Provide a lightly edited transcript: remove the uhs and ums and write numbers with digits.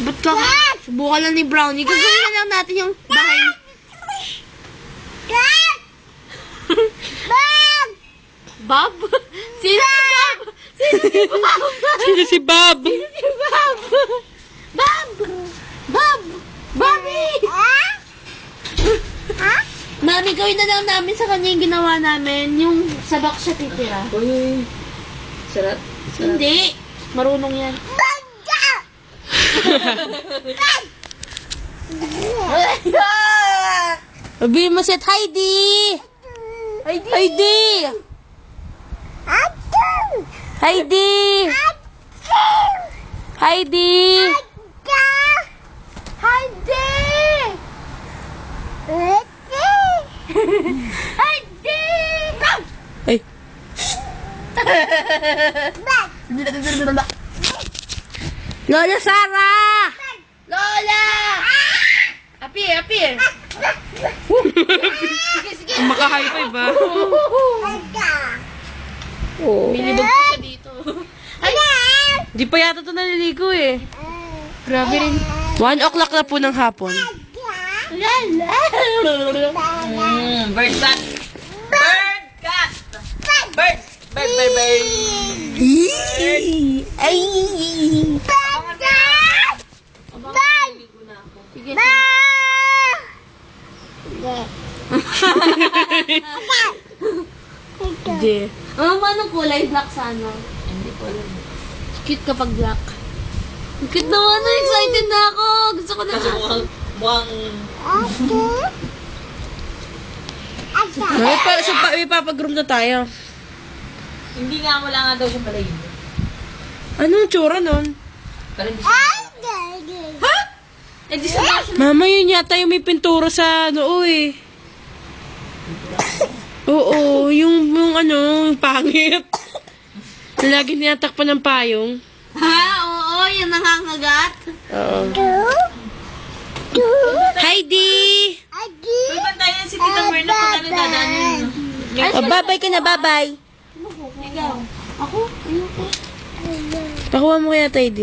Ba't ka? Subukan lang ni Brownie. Gagawin na lang natin yung bahay. Bob? Sino si Bob? Sino si Bob? Sino si Bob? Sino si Bob? Bob! Bob! Bobby! Mami, gawin na lang namin sa kanya yung ginawa namin. Yung sabak siya titira. Uy. Sarap. Hindi. Marunong yan. Sabihin mo si Heidi! Heidi! Heidi! Heidi! Ay, Lola Sarah! Lola! Appear, appear. Sige, sige. maka-high five ba? Oh. Bilibog ko siya dito. Di pa yata ito naliligo eh. Grabe rin. 1 o'clock na po ng hapon. Bird cat. Bird cat. Bird. Bird, bird, bird. Ay! Sige, sige. Hindi. Anong kulay? Black sa ano? Hindi ko alam. Cute kapag black. Ang cute naman. Excited na ako. Gusto ko na. Kasi mukhang May papagroom na tayo. hindi nga wala nga daw siya pala yun. Anong tsura nun? Pero hindi siya. Eh, di sa Mama, yun yata yung may pintura sa noo eh. Oo, yung ano, yung pangit. Lagi niyatakpan ng payong. Ha? Oo, yung nangangagat. Oo. Heidi! Uy, bantayan si Tita Merna kung ano dadaan yun. Babay ka na, babay. Ikaw. Ako? Ayoko. Pakuha mo kaya, Heidi.